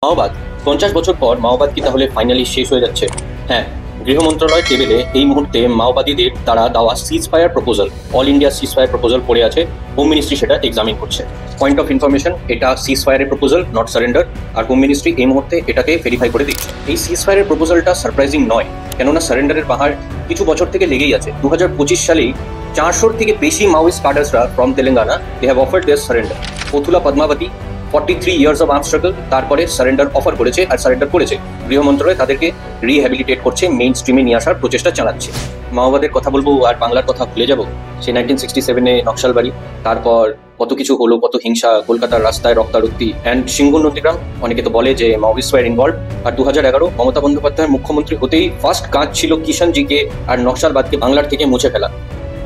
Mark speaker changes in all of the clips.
Speaker 1: মাওবাদ 50 বছর পর মাওবাদ কি তাহলে ফাইনালি শেষ হয়ে যাচ্ছে? হ্যাঁ, গৃহ মন্ত্রণালয়ের টেবিলে এই মুহূর্তে মাওবাদীদের দ্বারা দেওয়া ceasefire proposal, all India ceasefire proposal পড়ে আছে। হোম মিনিস্ট্রি সেটা এক্সামিন করছে। পয়েন্ট অফ ইনফরমেশন, এটা সিজফায়ারের প্রপোজাল, নট সারেন্ডার। আর হোম মিনিস্ট্রি এই মুহূর্তে এটাকে ভেরিফাই করে দিচ্ছে। এই সিজফায়ারের প্রপোজালটা সারপ্রাইজিং নয়, কেননা সারেন্ডারের পাহাড় কিছু বছর থেকে লেগেই আছে। 2025 সালেই 400 থেকে বেশি মাওয়িস্ট কাডার্সরা from Telangana they have offered their surrender. Pathula Padmavathi 43 years of arm struggle, তারপরে সারেন্ডার অফার করেছে আর সারেন্ডার করেছে। গৃহ মন্ত্রণালয় তাদেরকে রিহ্যাবিলিটেট করছে, মেইন স্ট্রিমে নিয়ে আসার প্রচেষ্টা চালাচ্ছে। মাওবাদের কথা বলবো আর বাংলার কথা ভুলে যাব? সে 1967-এ নকশালবাড়ি, তারপর কত কিছু হলো, কত হিংসা, কলকাতার রাস্তায় রক্তারক্তি অ্যান্ড সিঙ্গু নন্দীগ্রাম। অনেকে তো বলে যে মাওয়িস্ট ওয়্যার ইনভলভ। আর 2011 মমতা বন্দ্যোপাধ্যায়ের মুখ্যমন্ত্রী হতেই ফার্স্ট কাজ ছিল কিষাণজিকে আর নকশালবাদকে বাংলার থেকে মুছে ফেলা।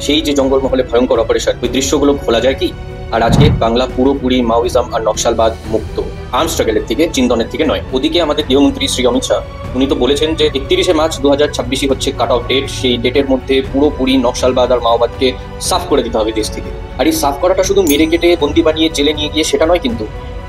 Speaker 1: সেই যে জঙ্গলমহলে ভয়ঙ্কর অপারেশন, ওই দৃশ্যগুলো ভোলা যায় কি? আর আজকে বাংলা পুরোপুরি মাওয়িজম আর নকশালবাদ মুক্ত, আর্ম স্ট্রাগলের থেকে, চিন্তনের থেকে নয়। ওদিকে আমাদের গৃহমন্ত্রী শ্রী অমিত শাহ, উনি তো বলেছেন যে 31শে মার্চ 2026 হচ্ছে কাট অফ ডেট। সেই ডেটের মধ্যে পুরোপুরি নকশালবাদ আর মাওবাদকে সাফ করে দিতে হবে দেশ থেকে। আর এই সাফ করাটা শুধু মেরে কেটে বন্দি বানিয়ে জেলে নিয়ে গিয়ে সেটা নয়, কিন্তু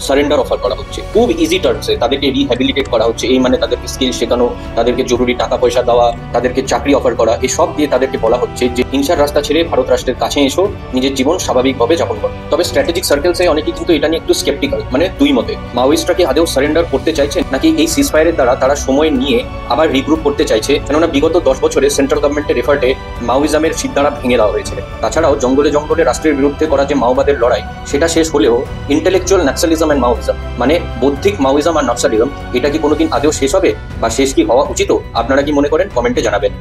Speaker 1: সারেন্ডার অফার করা হচ্ছে। খুব ইজি টার্মসে তাদেরকে রিহ্যাবিলিটেট করা হচ্ছে। এই মানে তাদেরকে স্কিল শেখানো, তাদেরকে জরুরি টাকা পয়সা দেওয়া, তাদেরকে চাকরি অফার করা, এসব দিয়ে তাদেরকে বলা হচ্ছে যে হিংসার রাস্তা ছেড়ে ভারত রাষ্ট্রের কাছে এসো, নিজের জীবন স্বাভাবিকভাবে যাপন করো। তবে স্ট্র্যাটেজিক সার্কেলসে অনেকে কিন্তু এটা নিয়ে একটু স্কেপটিক্যাল, মানে দুই মতে। মাওয়িস্টরা কি আদৌ সারেন্ডার করতে চাইছে, নাকি এই সিজফায়ারের দ্বারা তারা সময় নিয়ে আবার রিগ্রুপ করতে চাইছে? কেননা বিগত 10 বছরে সেন্ট্রাল গভর্নমেন্টের এফার্টে মাওয়িজমের সিদ্ধারা ভেঙে দেওয়া হয়েছে। তাছাড়াও জঙ্গলে জঙ্গলে রাষ্ট্রের বিরুদ্ধে করা যে মাওবাদের লড়াই, সেটা শেষ হলেও ইন্টেলেকচুয়াল ন্যাকশালিজম অ্যান্ড মাওয়িজম, মানে বৌদ্ধিক মাওয়িজম আর নকশালিজম, এটা কি কোনোদিন আদৌ শেষ হবে, বা শেষ কি হওয়া উচিত? আপনারা কি মনে করেন? কমেন্টে জানাবেন।